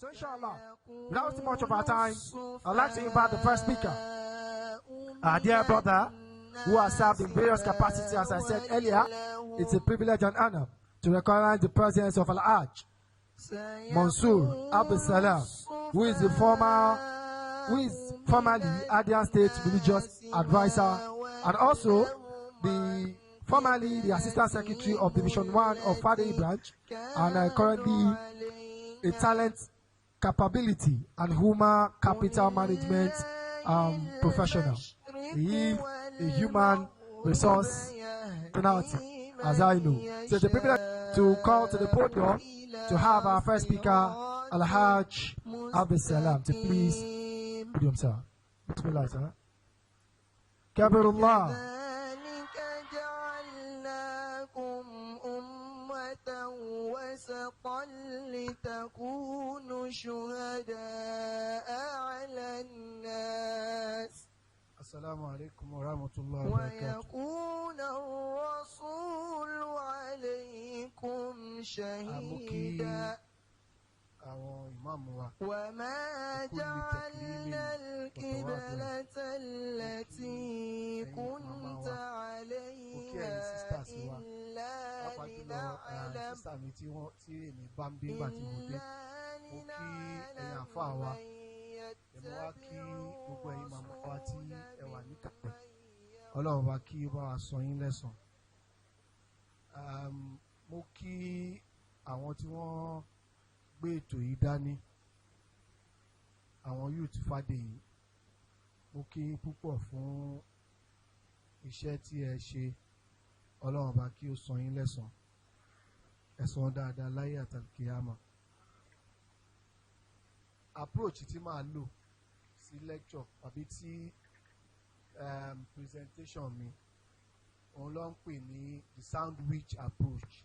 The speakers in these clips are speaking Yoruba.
So inshallah, without too much of our time, I'd like to invite the first speaker, our dear brother, who has served in various capacities, as I said earlier. It's a privilege and honor to recognize the presence of Alhaji Monsur Abdul-Salam, who is formerly Adian State Religious Advisor, and also formerly the Assistant Secretary of Division 1 of Fadeyi branch, and currently a talent, capability, and human capital management professional. He is a human resource penalty, as I know. So it's a privilege to call to the podium to have our first speaker, Alhaji Abdul-Salam, to please podium, sir. Bismillah, sir. Kabirullah. وسطا لتكونوا شهداء على الناس السلام عليكم ورحمة الله وبركاته ويكون الرسول عليكم شهيدا وما جعلنا القبلة التي كنت عليها إلا لنعلم Ọlọ́run bá kí bá wa sọ yín lẹ́san. Mo kí àwọn tí wọ́n gbé ètò yìí dání, àwọn youth Fadeyi. Mo kí púpọ̀ fún iṣẹ́ tí ẹ ṣe. Ọlọ́run bá kí ó sọ yín lẹ́san. Ẹ̀san dáadáa láyé àtàlùkìyámà. Approach tí màá lò sí lecture àbí tí presentation mi, òun ló ń pè ní the sandwich approach,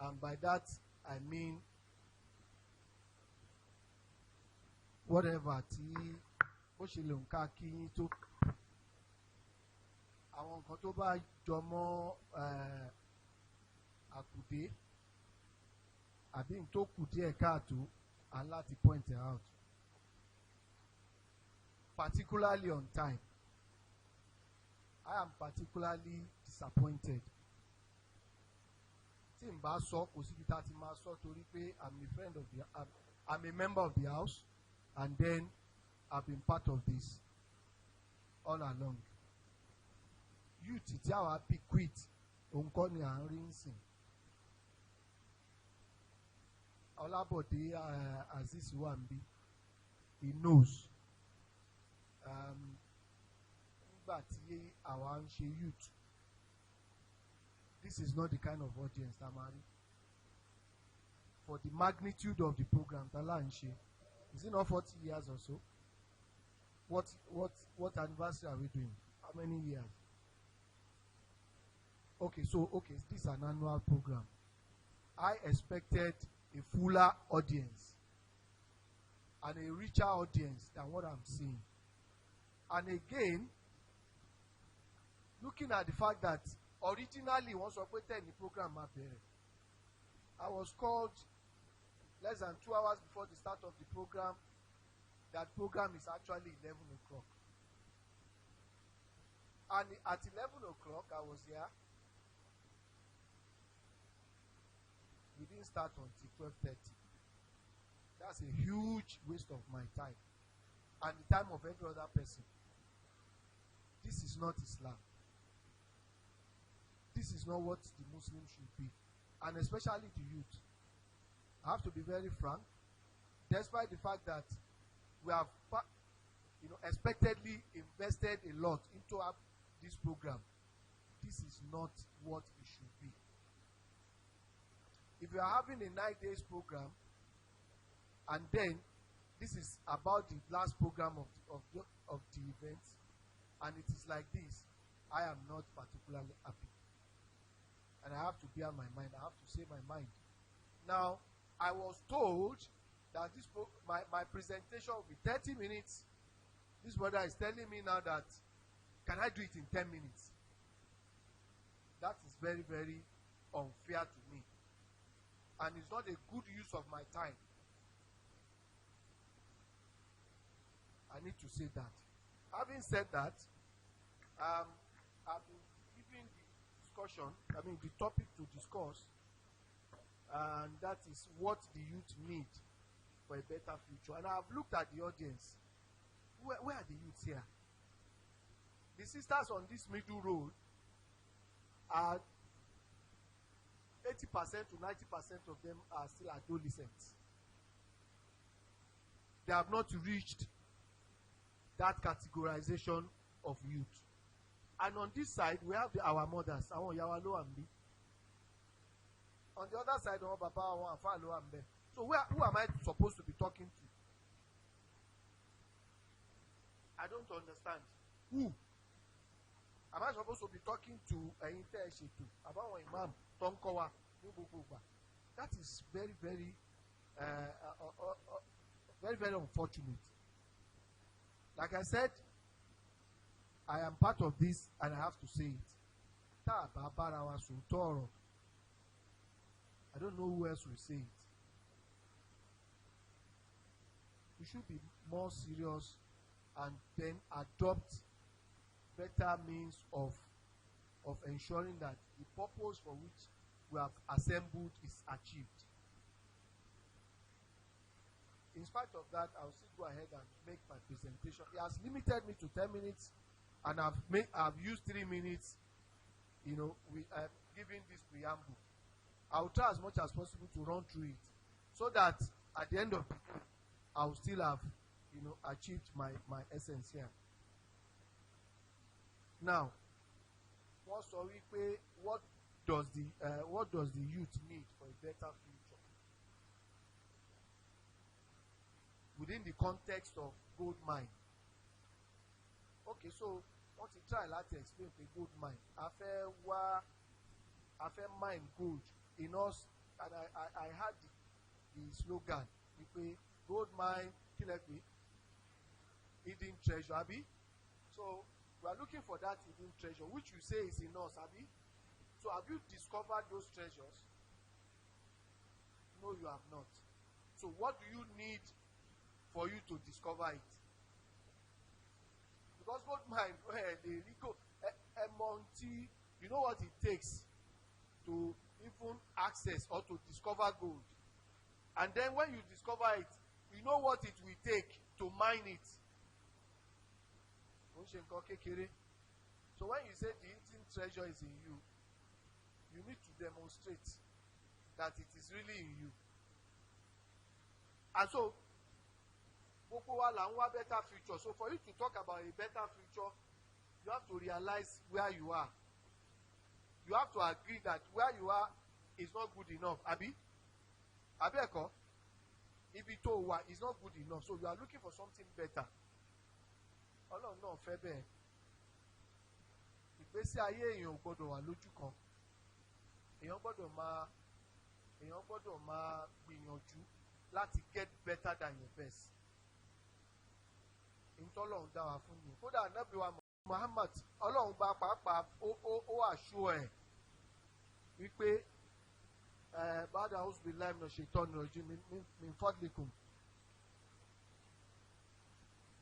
and by that I mean whatever tí bó ṣe lè ń ká kí yín tó, àwọn nǹkan tó bá jọ mọ́ àkùdé àbí n tó kù díẹ̀ káàtó, and láti point it out, particularly on time. I am particularly disappointed. Tí n bá sọ kò síbi tá a ti máa sọ torí pé I'm a member of the house, and then I've been part of this all along. Youth tí àwa bí quit òun kọ́ ni à ń rí ń sìn. Ọlábọ̀dé Aziz wà ń bí, he knows. Nígbà tí àwa ń ṣe youth, this is not the kind of audience that man. For the magnitude of the program that là ń ṣe, is it not 40 years or so? What anniversary are we doing? How many years? Okay, this is an annual program. I expected a fuller audience and a richer audience than what I'm seeing. And again, looking at the fact that originally once I put the program up there, I was called less than 2 hours before the start of the program. That program is actually 11 o'clock. And at 11 o'clock, I was here. We didn't start until 12:30. That's a huge waste of my time and the time of every other person. This is not Islam. This is not what the Muslims should be, and especially the youth. I have to be very frank. Despite the fact that we have, expectedly invested a lot into this program, this is not what it should be. If you are having a 9 days program, and then this is about the last program of the event, and it is like this, I am not particularly happy. And I have to bear my mind. I have to say my mind. Now, I was told that my presentation will be 30 minutes. This brother is telling me now that, can I do it in 10 minutes? That is very, very unfair to me. And it's not a good use of my time. need to say that. Having said that, I've been giving the discussion, the topic to discuss, and that is what the youth need for a better future. And I've looked at the audience. Where are the youths here? The sisters on this middle road are 80% to 90% of them are still adolescents. They have not reached that categorization of youth. And on this side, we have our mothers. On the other side, so who am I supposed to be talking to? I don't understand. Who? Am I supposed to be talking to about one imam, Tonkowa, That is very, very, very, very unfortunate. Like I said, I am part of this and I have to say it. I don't know who else will say it. We should be more serious and then adopt better means of ensuring that the purpose for which we have assembled is achieved. In spite of that, I'll still go ahead and make my presentation. He has limited me to 10 minutes, and I've used 3 minutes, giving this preamble. I'll try as much as possible to run through it, so that at the end of the day, I'll still have, achieved my essence here. Now, what does the youth need for a better future? Within the context of gold mine. Okay, so what you try to explain the gold mine. I mine gold in us, and I had the slogan, gold mine, hidden treasure, Abi. So we are looking for that hidden treasure, which you say is in us, Abi. So have you discovered those treasures? No, you have not. So what do you need for you to discover it? Because gold mine, you know what it takes to even access or to discover gold. And then when you discover it, you know what it will take to mine it. So when you say the hidden treasure is in you, you need to demonstrate that it is really in you. And so, better future. So for you to talk about a better future, you have to realize where you are. You have to agree that where you are is not good enough. Abi? Abeko? If it is not good enough, so you are looking for something better. Ọlọ́run náà fẹ́ bẹ́ẹ̀. Ìgbésí ayé èèyàn gbọ́dọ̀ wà lójú kan. Èèyàn gbọ́dọ̀ máa gbìyànjú láti get better than your best. Ìtọ́lọ́run dá wa fún mi. Kódà Ànábì wa Muhammad, Ọlọ́run bá pàápàá ó àṣù ẹ̀ wípé bàdà ausbillahi minash shaitani rajim min fadlikum.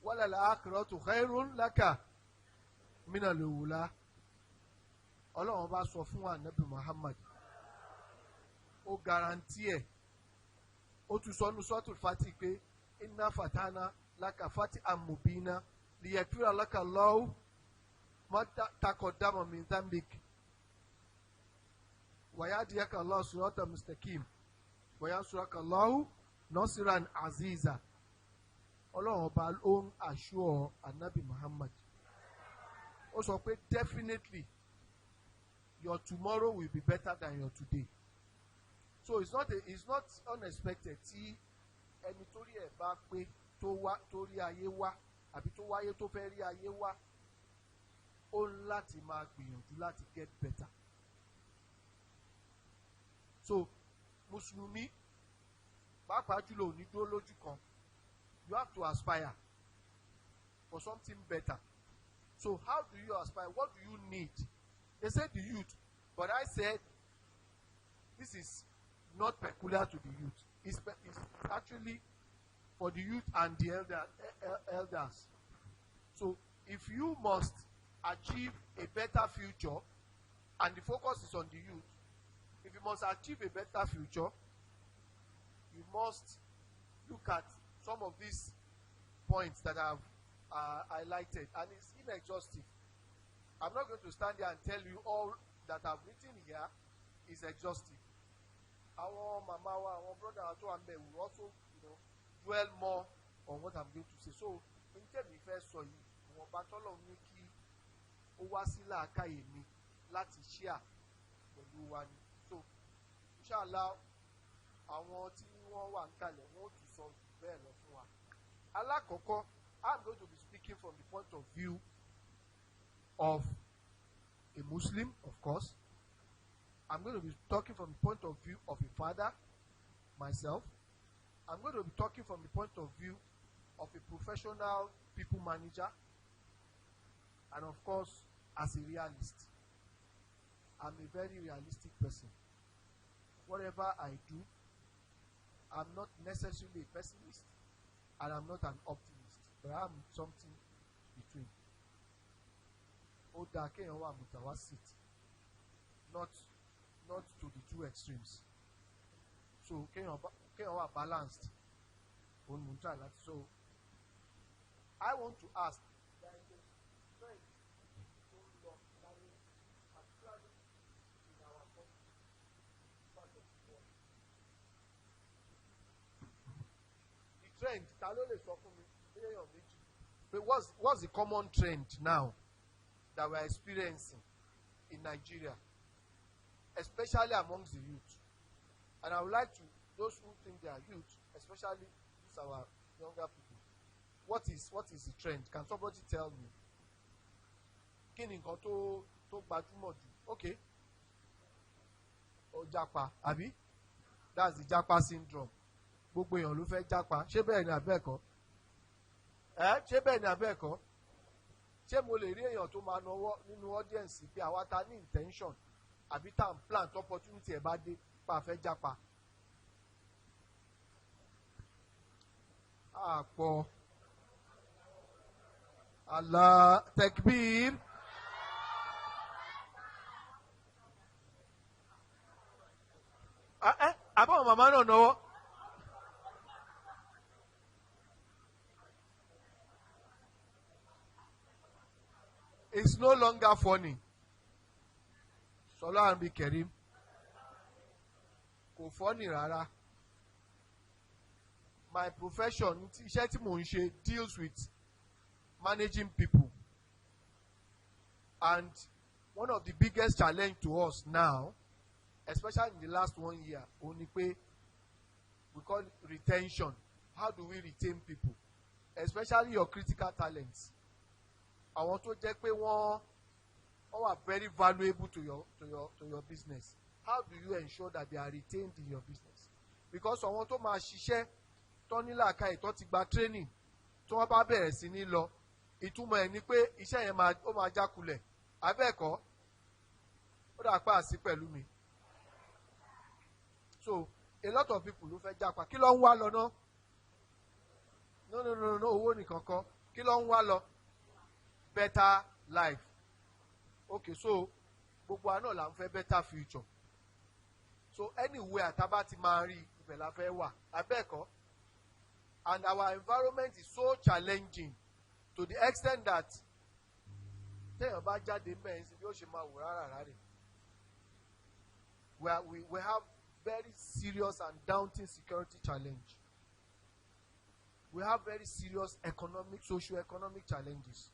Walal akhiratu khairun laka minal ula. Ọlọ́run bá sọ fún Ànábì Muhammad, ó garanti ẹ̀, ó tún sọ nínú suratul Fatih pé inna fatana laka fatihan mubina liyakfira laka Allahu ma taqaddama min dhanbik wa yahdiyaka Allahu siratan mustaqim wa yansuraka Allahu nasran aziza. Ọlọ́run ọba ó ń assure Ànábì Muhammad. Ó sọ pé definitely your tomorrow will be better than your today. So it's not unexpected tí ẹni tó rí ẹ̀ bá pé tó rí ayé wá àbí tó wáyé tó fẹ́ rí ayé wá, ó ń láti máa gbìyànjú láti get better. So Mùsùlùmí pàápàá jùlọ ò ní dúró lójú kan. You have to aspire for something better. So how do you aspire? What do you need? They said the youth, but I said this is not peculiar to the youth. It's actually for the youth and the elders. So if you must achieve a better future, and the focus is on the youth, if you must achieve a better future, you must look at some of these points that I have highlighted, and it's inexhaustive. I'm not going to stand here and tell you all that I've written here is exhaustive. Our mama, our brother, will also, dwell more on what I'm going to say. So, in terms of first, so you battle ní kí ó wá sí làákàyè mi láti share pẹ̀lú wa ni. So, inshallah, àwọn tí wọ́n wà ń kalẹ̀ wọ́n tún sọ bẹ́ẹ̀ lọ fún wa. Alákọ̀ọ́kọ́, I'm going to be speaking from the point of view of a Muslim, of course. I'm going to be talking from the point of view of a father, myself. I'm going to be talking from the point of view of a professional people manager, and of course, as a realist. I'm a very realistic person. Whatever I do, I'm not necessarily a pessimist, and I'm not an optimist, but I'm something between. Oda kéèyàn wà mutawasit, not to the two extremes. So kéèyàn wà balanced. So I want to ask, the trend, what's the common trend now that we're experiencing in Nigeria, especially amongst the youth? And I would like to, those who think they are youth, especially these our younger people, what is the trend? Can somebody tell me? Kí ni nǹkan tó gbajúmọ̀ jù? Okay. Ó japa, àbí? That's the japa syndrome. Gbogbo èèyàn ló fẹ́ japa. Ṣé bẹ́ẹ̀ ni àbẹ́ẹ̀kọ́? Ṣé bẹ́ẹ̀ ni àbẹ́ẹ̀kọ́? Ṣé mo lè rí èèyàn tó máa náwó nínú audience pé àwa ta ní intention àbí tá n plan tó opportunity ẹ̀ bá dé pa fẹ́ japa? Àpọ̀ Allah Takbir. Àbọ̀ màmá náà náwó. It's no longer funny. Sọlá àbí Kẹ̀rìm. Kò funny rárá. My profession, iṣẹ́ tí mò ń ṣe, deals with managing people. And one of the biggest challenge to us now, especially in the last 1 year, only pé we call it retention. How do we retain people? Especially your critical talents. Àwọn tó jẹ́ pé wọ́n are very valuable to your business. How do you ensure that they are retained in your business? Because àwọn tó máa ṣiṣẹ́ tó ní làákàyè tó ti gba training tó wọ́n bá bẹ̀rẹ̀ sí ní lọ, ìtumọ̀ ẹ̀ ni pé iṣẹ́ yẹn ó máa jákulẹ̀. Abẹ́ẹ̀kọ́, ó dà pa àsí pẹ̀lú mi. So a lot of people ló fẹ́ jápa. Kí ló ń wá lọ ná? No, owó nìkan kọ́. Kí ló ń wá lọ? Better life. Okay, so gbogbo àná là ń fẹ́ better future. So anywhere tá bá ti máa rí ibẹ̀ la fẹ́ wà. Abẹ́ẹ̀kọ́. And our environment is so challenging to the extent that téèyàn bá jáde mẹ́rin sí bí ó ṣe máa wò rárá rẹ̀. We have very serious and daunting security challenge. We have very serious socio-economic challenges.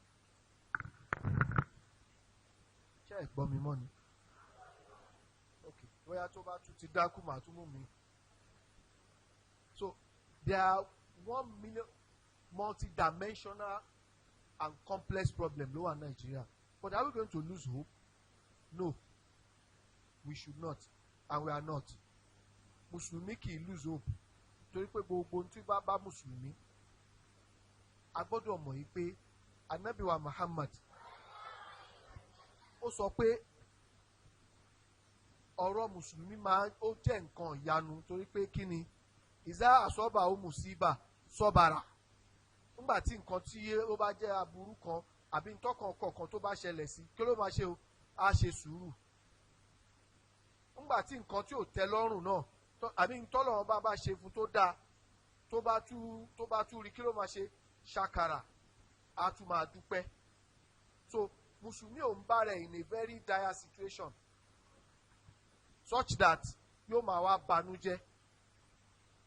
Ṣé ẹ gbọ́ mi mọ́ ni? Okay, bóyá tó bá tún ti dákú màá tún mú mi. So there are 1 million multi-dimensional and complex problems lower Nigeria. But are we going to lose hope? No, we should not, and we are not. Mùsùlùmí kì í lose hope. Torí pé gbogbo tí bá Mùsùlùmí, a gbọ́dọ̀ mọ̀ yìí pé Ànábì wa Muhammad ó sọ pé ọ̀rọ̀ Mùsùlùmí ó jẹ́ nǹkan ìyanu torí pé kí ni? Ìzá àsọ́bà ó mùsíbà sọ́bàrà nígbà tí nǹkan tí ó bá jẹ́ aburú kan àbí ntọ́kàn kọ̀ọ̀kan tó bá ṣẹlẹ̀ sí kí ló máa ṣe o á ṣe sùúrù nígbà tí nǹkan tí ò tẹ́ lọ́rùn náà àbí ntọ́lọ́run bá ṣe fún tó dáa tó bá tú rí kí ló máa ṣe ṣàkàrà á tún máa dúpẹ́ so mùsùlùmí ò ń bá rẹ̀ in a very dire situation such that yóò máa wá banújẹ́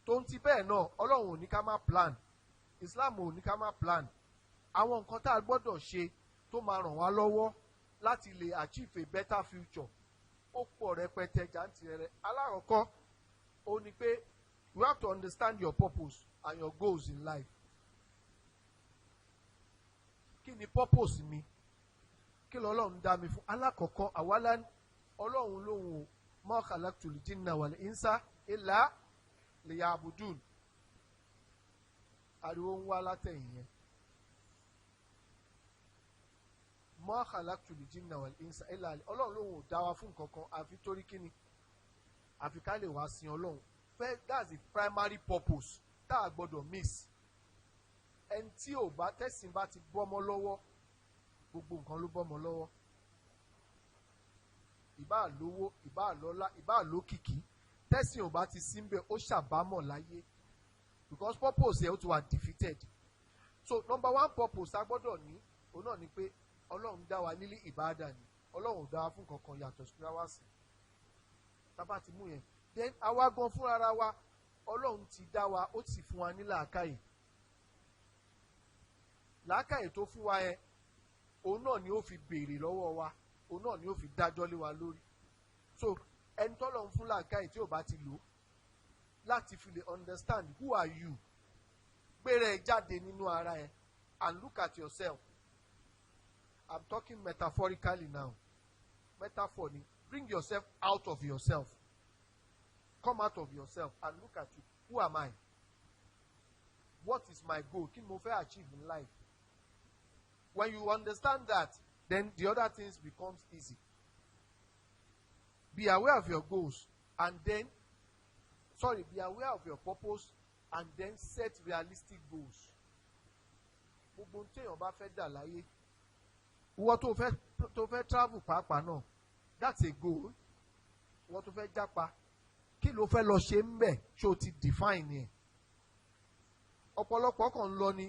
tó ń ti bẹ́ẹ̀ náà ọlọ́run ò ní ká má plan Islam ò ní ká má plan àwọn nǹkan tá a gbọ́dọ̀ ṣe tó máa ràn wá lọ́wọ́ láti lè achieve a better future ó pọ̀ rẹpẹtẹ jàǹtìrẹrẹ alákọ̀ọ́kọ́ ó ní pé you have to understand your purpose and your goals in life kí ni purpose mi kí lọ́lọ́run dá mi fún alákọ̀ọ́kọ́ àwálá ọlọ́run lóhùn ma khalaqtul jinna wal insa illa liya'budun ariwo ń wá látẹ̀yìn yẹn ma khalaqtul jinna wal insa illa ọlọ́run lóhùn ò dá wa fún nǹkan kan àfi torí kíni àfi ká lè wá sin ọlọ́run that's the primary purpose tá a gbọ́dọ̀ miss ẹni tí ò bá tẹ̀sìn bá ti bọ́mọ lọ́wọ́ gbogbo nǹkan ló bọ́mọ lọ́wọ́ ìbá lówó ìbá lọ́lá ìbá lókìkí tẹ̀sìn ò bá ti sí mbẹ̀ ó ṣàbámọ̀ láyé because purpose yẹn ó ti wà defeated so number one purpose a gbọ́dọ̀ ní òun náà ni pé ọlọ́run dá wa nílé ìbáàdà ni ọlọ́run dá wa fún kankan yàtọ̀ sí wá sí tábà ti mú yẹn then àwa gan fúnra wa ọlọ́run ti dá wa ó sì fún wa ní làákàyè làákàyè tó fún wa yẹn òun náà ni ó fi béèrè lọ́wọ́ wa òun náà ni ó fi dájọ́ lé wa lórí so ẹni tọ́lọ̀ ń fún làákàyè tí ò bá ti lò láti fi lè understand who are you gbéra ẹ jáde nínú ara ẹ and look at yourself I'm talking metaphorically now metaphor ni bring yourself out of yourself come out of yourself and look at you who am I what is my goal kí ni mo fẹ́ achieve in life when you understand that then the other things becomes easy be aware of your goals and then be aware of your purpose and then set realistic goals gbogbo téèyàn bá fẹ́ dà láyé ìwọ tó fẹ́ travel pàápàá náà that's a goal ìwọ tó fẹ́ jápa kí ló fẹ́ lọ ṣe ń bẹ̀ ṣé o ti define yẹn ọ̀pọ̀lọpọ̀ kan ń lọ ni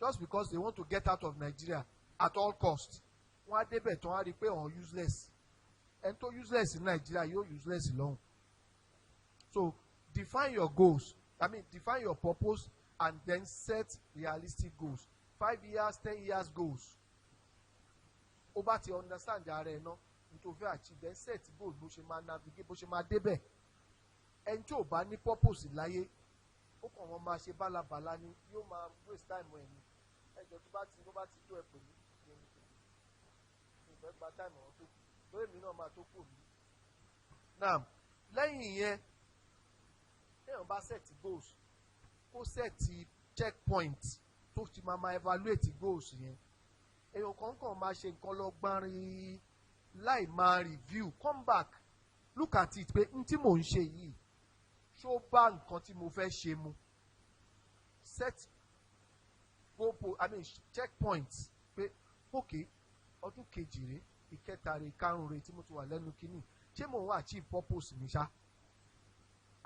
just because they want to get out of Nigeria at all cost wọ́n á débẹ̀ tán á rí i pé wọ́n useless ẹni tó useless ní Nigeria yóò useless lọ́hùn so define your goals define your purpose and then set realistic goals 5 years 10 years goals ó bá ti understand ara ẹ̀ náà nítorí fẹ́ achieve then set goals bó ṣe máa navigate bó ṣe máa débẹ̀ ẹni tí ò bá ní purpose láyé ó kàn wọ́n máa ṣe bálabàla ni yóò máa waste time ẹ̀ ni ẹjọ́ tó bá ti tó ẹ pẹ̀lú ìfẹ́ gba time ọ̀hún tó kù lórí mi náà máa tó kù mí. now lẹ́yìn ìyẹn téèyàn bá set goals kó set checkpoint tó ti máa evaluate goals yẹn èèyàn kọ̀ọ̀kan máa ṣe nǹkan lọ gbárin láì máa review come back look at it pé n tí mò ń ṣe yìí ṣó bá nǹkan tí mo fẹ́ ṣe mu set checkpoints pé ok ọdún kejì rèé ìkẹta rèé ìkarùn rèé tí mo ti wà lẹ́nu kínní ṣé mò ń wá achieve purpose mi ṣá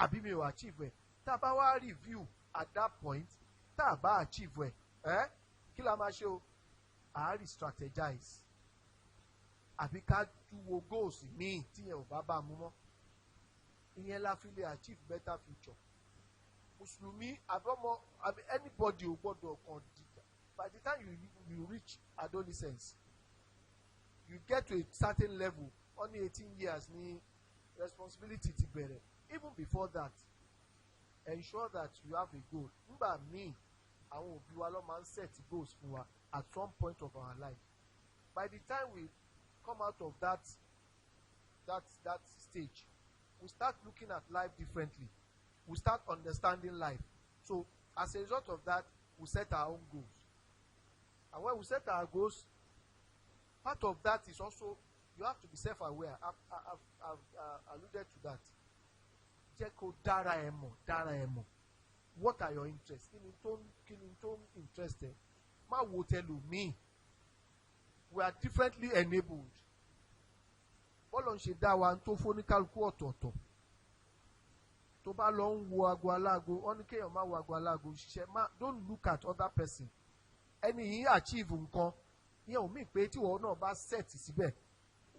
àbí mi ò achieve ẹ̀ tá a bá wá review at that point tá a bá achieve ẹ̀ kí la máa ṣe o à á re-strategize àbí ká túwo goals míì tíyẹn ò bá mú mọ́ ìyẹn la fi lè achieve better future mùsùlùmí àbọ̀mọ́ anybody ò gbọ́dọ̀ kàn dìjà by the time you reach adolescence you get to a certain level only 18 years ní responsibility ti bẹ̀rẹ̀ even before that ensure that you have a goal nígbà míì àwọn òbí wa ló máa ń set goals fún wa at some point of our life by the time we come out of that stage we start looking at life differently we start understanding life so as a result of that we set our own goals and when we set our goals part of that is also you have to be self-aware I've alluded to that jẹ́ kó dára ẹ mọ̀ What are your interests? Kí ni tó interested? Má wo tẹlòmíì. We are differently enabled. Bọ́lọ̀ ń ṣe dá wa tó fóníkálukú ọ̀tọ̀ọ̀tọ̀. Tó bá lọ ń wo aago aláago, wọ́n ní kéèyàn má wo aago aláago ṣiṣẹ́. Don't look at other person. Ẹni yìí achieve nǹkan. Ìyẹn ò mí pé tí ìwọ náà bá set síbẹ̀,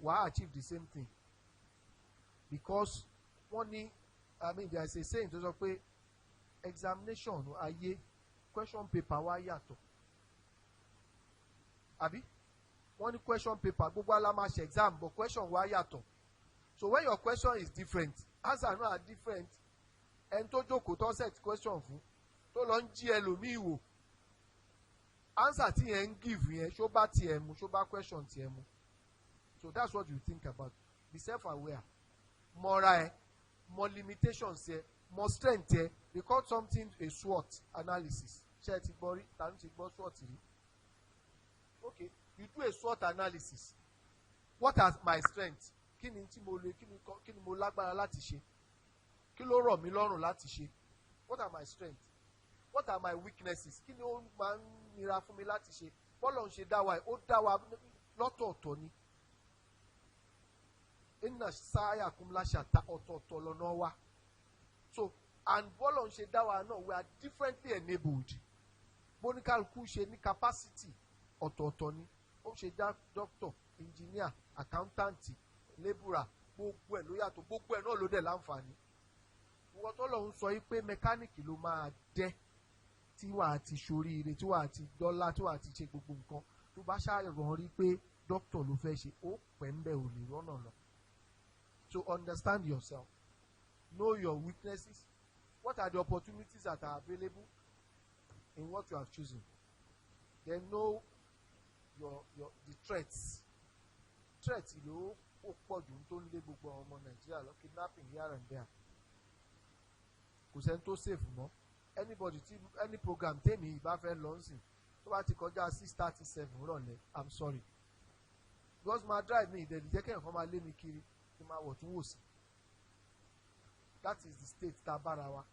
wàá achieve the same thing. Because wọ́n ní, there is a saying tó sọ pé examination ayé question paper wá yàtọ̀. Àbí? Wọ́n ní question paper gbogbo alámáṣe exam but question wá yàtọ̀. So when your question is different, answer náà are different. Ẹni tó jókòó tó set question fún tó lọ ń jí ẹlòmíì wò. Answer tí yẹn ń give yẹn ṣó bá tiẹ̀ mu ṣó bá question tiẹ̀ mu. So that's what you think about. Be self-aware. Mọ̀ra ẹ̀, mọ limitations ẹ̀, mọ strength ẹ̀. They call something a SWOT analysis. Ṣé ẹ ti gbọ́ rí? Tàbí ti gbọ́ SWOT rí? Okay, you do a SWOT analysis. What are my strengths? Kí ni tí mo lè, kí ni mo lágbára láti ṣe? Kí ló rọ̀ mí lọ́rùn láti ṣe? What are my strengths? What are my weaknesses? Kí ni ó máa ń nira fún mi láti ṣe? Bọ́lọ̀ ń ṣe dá wa, ó dá wa lọ́tọ̀ọ̀tọ̀ ni. Inna sa'yakum lashatta, ọ̀tọ̀ọ̀tọ̀ lọ́nà wa. So, and bọ́lọ̀ ń ṣe dá wa náà, we are differently enabled. Bóníkálukú ṣe ní capacity ọ̀tọ̀ọ̀tọ̀ ni. Ó ṣe doctor, engineer, accountant, labourer, gbogbo ẹ̀ ló yàtọ̀, gbogbo ẹ̀ náà ló dẹ̀ láǹfààní. Wọ́n tó lọ́hún sọ yí pé mẹkáníìkì ló máa jẹ́ tí wàá ti ṣoríire, tí wàá ti dọ́là, tí wàá ti ṣe gbogbo nǹkan. Tó bá ṣàrọ̀ rí pé doctor ló fẹ́ ṣe, ó pẹ́ ń bẹ̀ ò lè rọ́nà lọ. So understand yourself. Know your weaknesses. What are the opportunities that are available in what you have chosen? Then know the threats. Threats ló ó pọ̀ jù tó ń lé gbogbo ọmọ Nàìjíríà lọ, kidnapping here and there. Kò sẹ́ni tó safe mọ́. Anybody any program tèmi ìbá fẹ́ lọ sìn tó bá ti kọjá 6:37 rọ̀lẹ́, I'm sorry. Because my drive mi ìdẹ̀lì jẹ́ kẹ́yìn kan máa lé mi kiri kí n máa wọ̀ tún wò sí. That is the state tá a bára wa.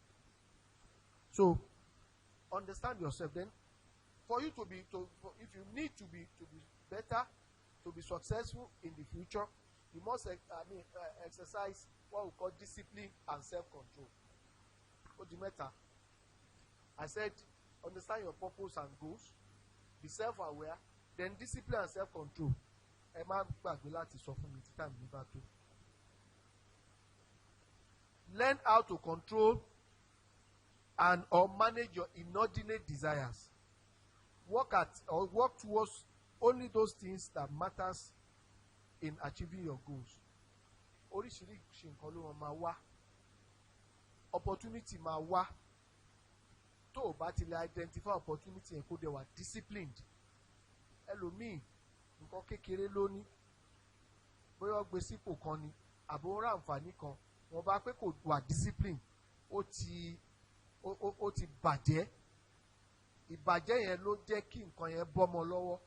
So understand yourself. Then for you to be if you need to be better, to be successful in the future, you must exercise what we call discipline and self-control. Ó di mẹ́ta. I said understand your purpose and goals, be self-aware, then discipline and self-control. Ẹ má gbàgbé láti sọ fún mi tí time mi bá tó. Learn how to control and or manage your inordinate desires. Work towards only those things that matters in achieving your goals. Oríṣiríṣi nǹkan ló máa wá. Opportunity máa wá. Tó o bá ti lè identify opportunity yẹn kó dẹ̀ wà disciplined. Ẹlòmíì nǹkan kékeré ló ní. Bóyá ó gbé sípò kan ni àbò ń ra àǹfààní kan. Wọ́n bá pé kò wà discipline, ó ti bàjẹ́. Ìbàjẹ́ yẹn ló jẹ́ kí nǹkan yẹn bọ́mọ lọ́wọ́.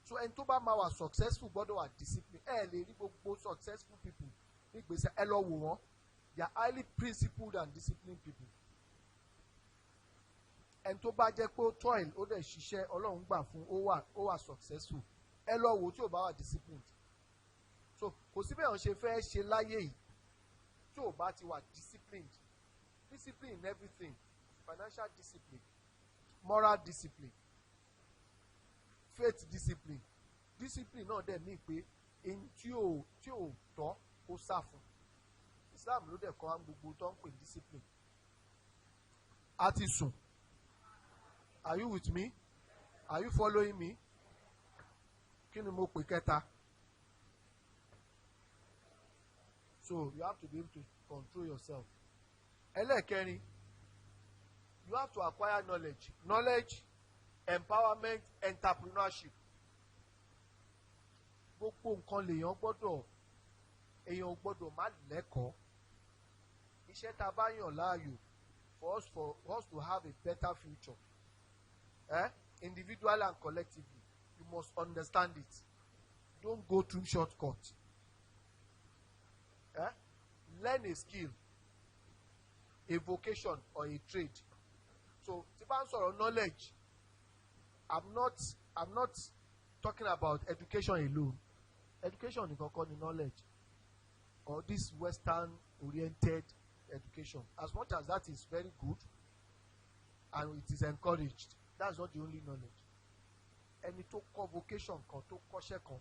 So ẹni tó bá máa wà successful gbọ́dọ̀ wà discipline. Ẹ lè rí gbogbo successful people nígbèsè ẹ lọ wò wọ́n. They are highly principled and disciplined people. Ẹni tó bá jẹ́ pé ó toil, ó dẹ̀ ṣiṣẹ́, Ọlọ́run gbà fún, ó wà successful. Ẹ lọ wò tí ò bá wà disciplined. So kò sí bẹ́ẹ̀ wọ́n ṣe fẹ́ ṣe láyé yìí tí ò bá ti wà disciplined. Discipline in everything. Financial discipline, moral discipline, faith discipline. Discipline náà dẹ̀ ní pé ẹni tí ò tọ́ kó sá fún. Islam ló dẹ̀ kọ́ wa gbogbo tó ń pè discipline. A ti sùn. Are you with me? Are you following me? Kí ni mo pè kẹta? So you have to be able to control yourself. Ẹlẹ́ẹ̀kẹrin, you have to acquire knowledge. Knowledge, empowerment, entrepreneurship. Gbogbo nǹkan lèèyàn gbọ́dọ̀ má lẹ́kọ̀ọ́. Iṣẹ́ tá a bá yàn láàyò for us to have a better future. Individually and collectively, you must understand it. Don't go through shortcuts. Learn a skill, a vocation or a trade. So tí bá ń sọ̀rọ̀ knowledge, I'm not talking about education alone. Education nìkan kọ́ ni knowledge, or this Western oriented education. As much as that is very good and it is encouraged, that's not the only knowledge. Ẹni tó kọ́ vocation kan, tó kọ́ṣẹ́ kan,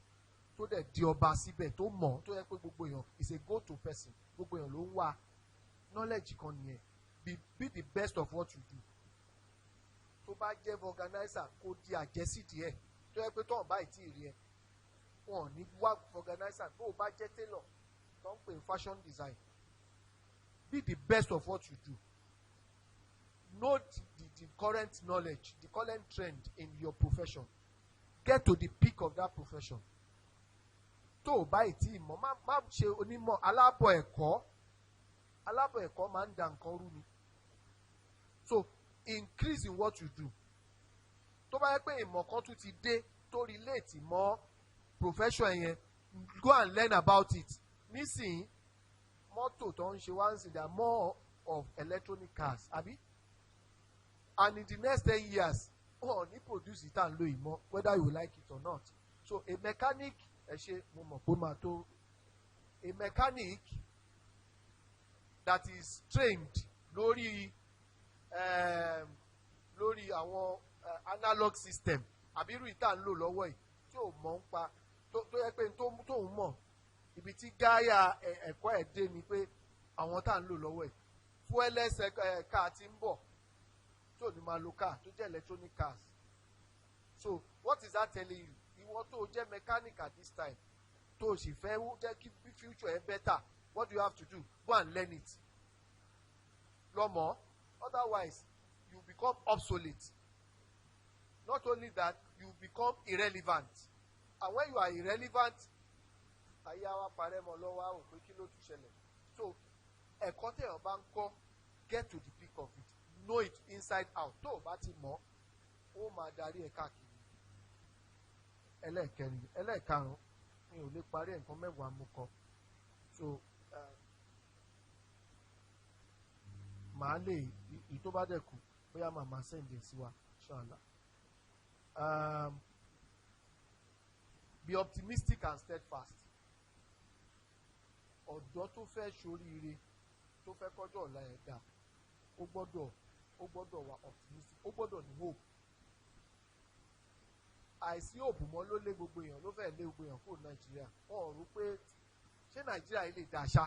tó dẹ̀ di ọba síbẹ̀, tó mọ̀, tó yẹ pé gbogbo èèyàn is a go-to person, gbogbo èèyàn ló ń wá, knowledge kan nìyẹn. Be the best of what you do. Tó bá jẹ́ organizer, kó di àjẹsídìí ẹ̀, tó yẹ pé tọ́hún báyìí tí ì rí ẹ, wọn ò ní wá organizer. Bó o bá jẹ́ tailor, tó ń pè fashion design, be the best of what you do. Know the current knowledge, the current trend in your profession. Get to the peak of that profession. Tó o báyìí tí ì mọ̀, má ṣe onímọ̀. Alábọ̀ ẹ̀kọ́ máa ń da nǹkan rú ni. So increase in what you do. Tó bá yẹ pé ìmọ̀ kan tún ti dé tó relate mọ́ profession yẹn, go and learn about it. Nísìnyí mọ́tò tó ń ṣe wá ń sìn, there are more of electronic cars, àbí? And in the next 10 years, wọn ò ní produce it and lo ìmọ̀, whether you like it or not. So a mechanic, ẹ ṣe mo mọ̀ pé máa tó, a mechanic that is trained lórí àwọn analog system, àbí irú ìta ń lò lọ́wọ́ yìí, tí ò mọ̀ ń pa, tó yẹ pé tó ń mọ̀, ibi tí gáyà ẹ̀kọ́ ẹ̀ dé ni pé àwọn tá ń lò lọ́wọ́ yìí, fuelless car ti ń bọ̀, tí ò ní máa lo car tó jẹ́ electronic cars. So what is that telling you? Ìwọ tó jẹ́ mechanic at this time, tó o sì fẹ́ jẹ́ kí future ẹ better, what do you have to do? Go and learn it. Lọ́mọ, otherwise you become obsolete. Not only that, you become irrelevant. And when you are irrelevant, ayé àwa parẹ́ mọ́ lọ́wọ́ àwọn pé kí ló tún ṣẹlẹ̀. So ẹ̀kọ́ tẹ̀yàn bá ń kọ́, get to the peak of it. Know it inside out. Tó o bá ti mọ̀, ó máa darí ẹ̀ káàkiri. Ẹlẹ́ẹ̀karùn-ún, mi ò lè parí nǹkan mẹ́wàá mú kọ. So màá lè tó bá dẹ̀ kù bóyá màmá sẹ́ǹdẹ̀ sí wa, inshallah. Be optimistic and steadfast. Ọ̀dọ́ tó fẹ́ ṣoríire, tó fẹ́ kọjọ́ ọ̀la ẹ̀ dá, ó gbọ́dọ̀ wà optimistic, ó gbọ́dọ̀ ní hope. Àìsí hope mọ́ ló lé gbogbo èèyàn, ló fẹ́ lé gbogbo èèyàn kúrò Nàìjíríà. Wọ́n ò rò pé ṣé Nàìjíríà yìí lè dá aṣá,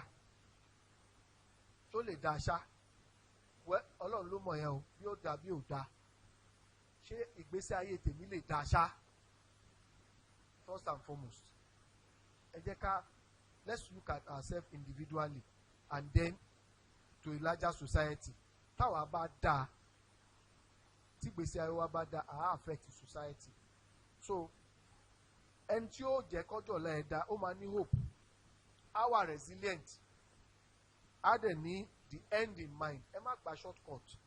tó lè dá aṣá. Ọlọ́run ló mọ̀ yẹn o, bí ó dá bí ò dá. Ṣé ìgbésí ayé tèmi lè dá aṣá? First and foremost, ẹ jẹ́ ká, let's look at ourselves individually and then to a larger society. Táwa bá dá, tí ìgbésí ayé wa bá dá, á affect society. So ẹni tí ó jẹ́ kọjọ́ ọ̀la ẹ̀ dá, ó máa ní hope, á wà resilient, á dẹ̀ ní the end in mind. Ẹ má gba shortcut.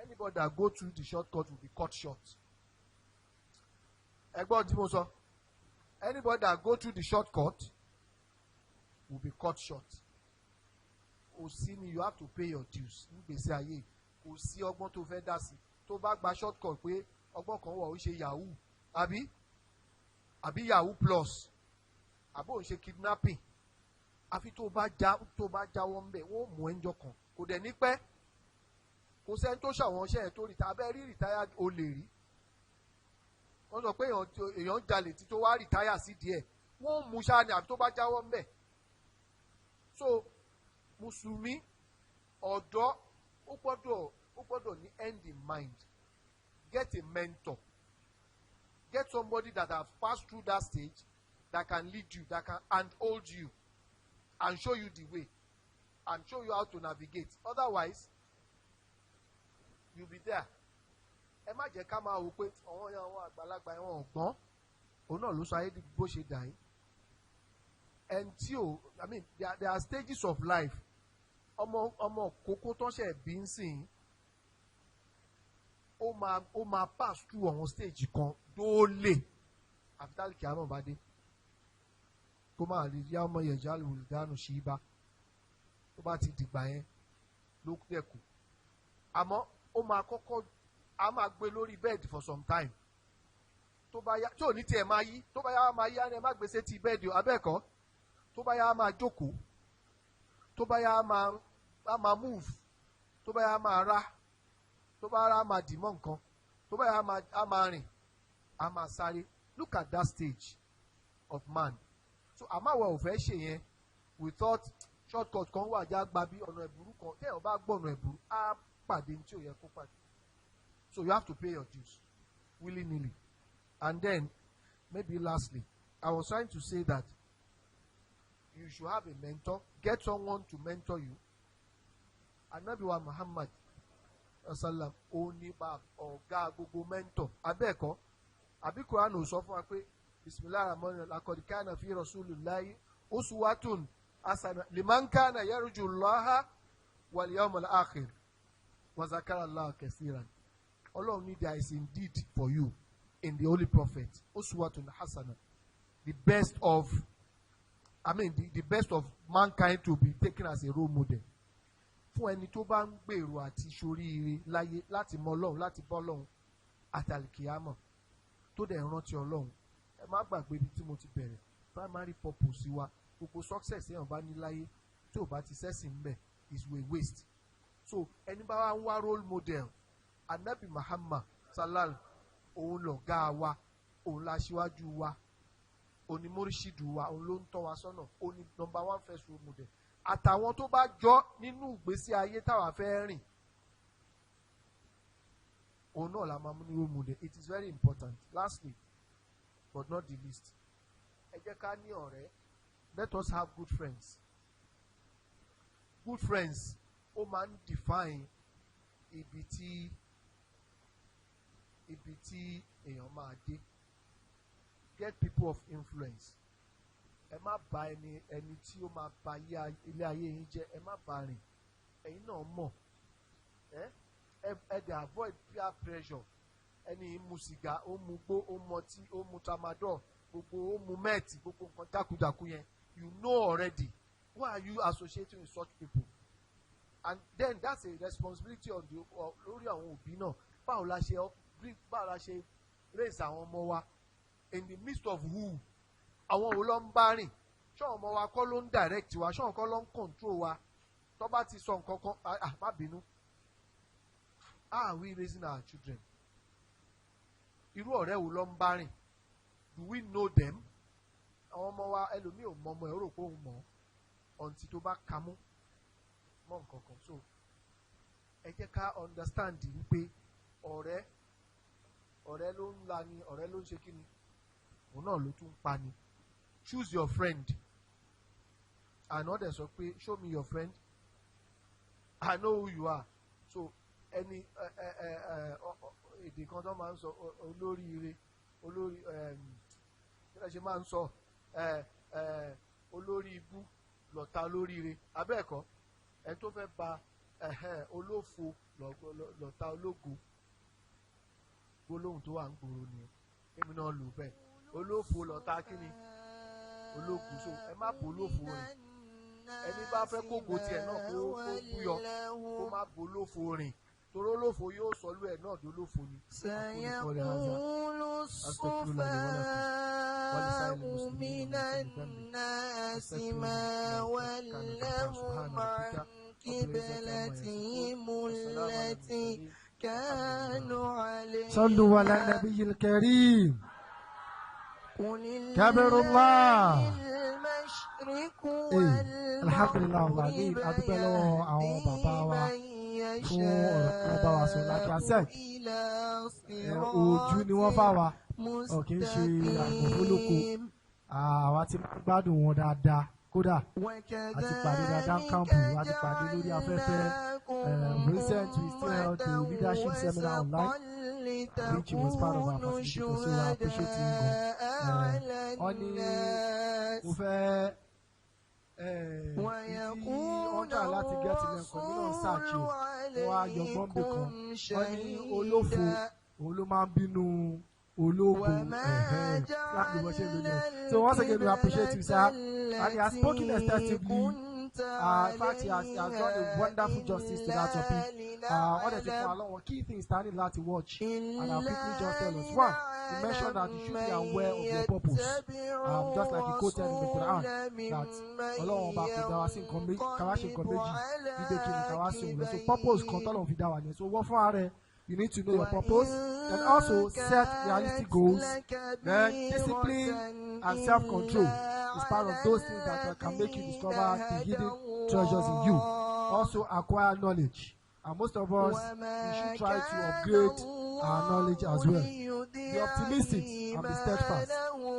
Anybody that go through the shortcut will be cut short. Ẹ gbọ́ tí mo sọ. Anybody that go through the shortcut will be cut short. Kò sí ni, you have to pay your dues. Nígbèsè ayé, kò sí ọgbọ́n tó fẹ́ dá sí. Tó bá gba shortcut pé ọgbọ́n kan wà ó ṣe yahoo, àbí yahoo plus, àbí ó ń ṣe kidnapping, àfi tó bá jáwọ́ ń bẹ̀, wọ́n mú ẹnjọ́ kan. Kò dẹ̀ ní pẹ́. Kò sẹ́ni tó ṣàwọn iṣẹ́ ẹ̀ tó rí, tàbí rí retired o lè rí. Wọ́n sọ pé èèyàn jalè tí tó wá rìtáyà sí díẹ̀, wọ́n mú ṣáà ní àbí tó bá jáwọ́ ń bẹ̀. So Mùsùlùmí ọ̀dọ́ ó gbọ́dọ̀ ní end in mind. Get a mentor. Get somebody that has passed through that stage, that can lead you, that can handhold you and show you the way and show you how to navigate. Otherwise, you'll be there. Ẹ má jẹ́ ká máa wò pé àwọn àgbàlagbà ẹ̀wọ̀n ọ̀gbọ́n, òun náà ló sọ ayé bó ṣe dà yín. And I mean, there are stages of life. Ọmọ kókó tó ṣe bí ń sìn, ó máa pass through àwọn stage kan dóòlè àfitálì kí á mọ̀ bá dé. Kó máa rí yá ọmọ yẹ̀já olùdánù sí ibà. Tó bá ti dìgbà yẹn ló dẹ̀kù. Àmọ́ ó máa kọ́kọ́ a máa gbé lórí bẹ́ẹ̀dì for some time tó bá yá tí ò ní tiẹ̀ máa yí tó bá yá á máa yí á ní ẹ má gbèsè ti bẹ́ẹ̀dì o abẹ́ẹ̀kọ́ tó bá yá á máa jókòó tó bá yá á máa move tó bá yá á máa rá tó bá yá á máa dì mọ́ nǹkan tó bá yá á máa rìn á máa sáré. Look at that stage of man. So àmàwọ̀ ò fẹ́ ṣe yẹn we thought shortcut kan wà já gba bí ọ̀nà ẹ̀bùrú kan téèyàn bá gbọ́ ọ̀nà ẹ̀bùrú á pàdé ní tí ò yẹ kó pàdé. So you have to pay your dues willy-nilly. And then maybe lastly I was trying to say that you should have a mentor, get someone to mentor you. Ànábì wa Muhammad sallam òní bá ọ̀gá gbogbo mentor abẹ́ẹ̀kọ́ àbí Quran ò sọ fún wa pé bisimilahi rahman laqad kana fi rasulillahi uswatun hasana liman kana yarju Allaha wal yawmal akhir wa zakara Allaha kaseeran. Ọlọ́run ní there is indeed for you in the holy prophet uswatun hasana, the best of the best of mankind to be taken as a role model. Fún ẹni tó bá ń gbèrò àti ṣoríire láyé láti mọ Ọlọ́run láti bọ́ Ọlọ́run àtàlìkìyámọ̀ tó dẹ̀ rántí Ọlọ́run. Ẹ má gbàgbé ibi tí mo ti bẹ̀rẹ̀ primary purpose wa gbogbo success èèyàn bá ní láyé tí ò bá ti sẹ́sìn mbẹ̀ is a waste. So ẹni bá wá ń wá role model Ànábì Muhammad salal òun lọ̀gá wa òun láṣíwájú wa òun ni móríṣìdù wa òun ló ń tọ́ wa sọ́nà òun ni number one first role model. Àtàwọn tó bá jọ nínú ìgbésí ayé táwa fẹ́ rìn òun náà la máa mú ní role model. It is very important. Lastly but not the least, ẹ jẹ́ ká ní ọ̀rẹ́. Let us have good friends. Good friends ó máa ń define ibi tí èèyàn máa dé. Get people of influence. Ẹ má bá ẹni tí ó máa ba ilé ayé yín jẹ́ ẹ má bá rìn. Ẹ̀yin náà mọ̀ ẹ dẹ̀ avoid peer pressure. Ẹni mu sìgá ó mu gbó ó mu ọtí ó mu tramadol gbogbo ó mu mẹ́ẹ̀tì gbogbo nǹkan jákujàku yẹn you know already. Why are you associating with such people? And then that's a responsibility on lórí àwọn òbí náà. Báwo la ṣe raise àwọn ọmọ wa in the midst of who? Àwọn wo ló ń bá rìn? Ṣé ọmọ wa kọ́ ló ń direct wa? Ṣé ọ̀kan ló ń control wa? Tó bá ti sọ nǹkan kan má bínú. How are we raising our children? Irú ọ̀rẹ́ wo ló ń bá rìn? Do we know them? Àwọn ọmọ wa ẹlòmíì ò mọ ọmọ ẹ̀ ó rò pé òun mọ̀ ọ̀ǹtí tó bá ka mú mọ́ nǹkan kan. So ẹ jẹ́ ká understand wípé ọ̀rẹ́ ló ń la ni ọ̀rẹ́ ló ń ṣe kí ni òun náà ló tún pa ni. Choose your friend. Àná dẹ̀ sọ pé show me your friend. I know who you are. So ẹni èdè kan tó máa ń sọ olóríire kí ló ṣe máa ń sọ olórí ibú lọ̀tá olóríire abẹ́ẹ̀kọ́ ẹni tó fẹ́ ba olófo lọ̀tá ológo gbólóhùn tó wà ń gbòòrò ni èmi náà lò bẹ́ẹ̀ olófo lọ̀tá kíni ológo. So ẹ má bò olófo rìn. Ẹni bá fẹ́ kógo tiẹ̀ náà kó búyọ kó má bò olófo rìn torí olófo yóò sọlú ẹ̀ náà dolófo ni. من الناس ما ولهم عن قبلتهم التي كانوا عليها. صلوا على النبي الكريم. كبر الله. Alhamdulillah ọ̀làdín adúpẹ́ lọ́wọ́ àwọn bàbá wa fún ọ̀rọ̀ kan bá wa sọ láti àṣẹ. Ojú ni wọ́n fà wá kì í ṣe àgbọ̀fólókò. Àwa ti máa gbádùn wọn dáadáa kódà a ti pàdé dáadáa ń kàmpù a ti pàdé lórí afẹ́fẹ́. Recent we still held the leadership seminar online which was part of our facility so I appreciate you gan. Wọ́n ní mo fẹ́ ìdí ọ̀dà láti gẹ́tì lẹ́kọ̀ọ́ nínú ṣáàchì wọ́n á yọ bọ́m̀bì kan wọ́n ní olófo òun ló máa ń bínú ológun láti bọ́ ṣe lónìí. So once again we appreciate you sir and he has spoken extensively In fact, he has done a wonderful justice to that topic. What is it? One key thing is standing there to watch, and I'll quickly just tell us. One, he mentioned that you should be aware of your purpose. Just like he quoted in the Quran, that Ọlọ́run bá kò dá wa sí nǹkan méjì, ká wá ṣe nǹkan méjì, dídé kí ni ká wá sí òun lọ. So purpose kan tọ́lọ́run fi dá wa nìyẹn. So wọ́n fún ara rẹ̀. You need to know your purpose and also set realistic goals. Then discipline and self-control is part of those things that can make you discover the hidden treasures in you. Also acquire knowledge. And most of us, we should try to upgrade our knowledge as well. Be optimistic and be steadfast.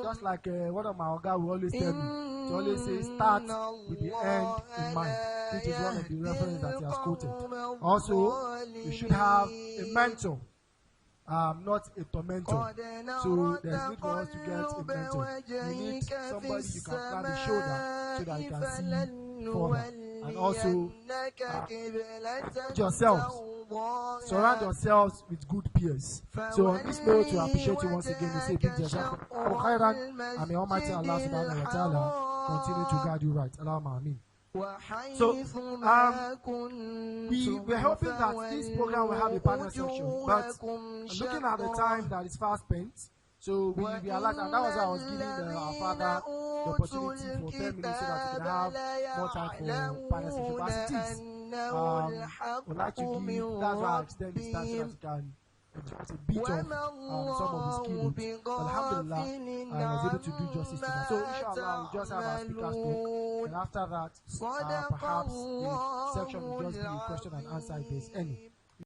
Just like one of my Oga will always tell me, to always say start with the end in mind, which is one of the references that he has quoted. Also, you should have a mentor, not a tormentor. So there's need for us to get a mentor. You need somebody you can climb the shoulder so that you can see further. And also, yourself. Surround yourselves with good peers. So on this note, we appreciate you once again. We say big khairan, and may Almighty Allah subhanahu wa ta'ala continue to guide you right. Allahumma ameen. So we're hoping that this program will have a panel section, but looking at the time that is fast spent, so we realized, and that was why I was giving our father the opportunity for 10 minutes so that we can have more time for panel section. But as it is, we'd like to give, that's why I extend this time so that we can just a bit of some of his keynotes. But alhamdulillah, I was able to do justice to that. So inshallah, we'll just have our speakers talk, and after that, perhaps the section will just be question and answer if there's any.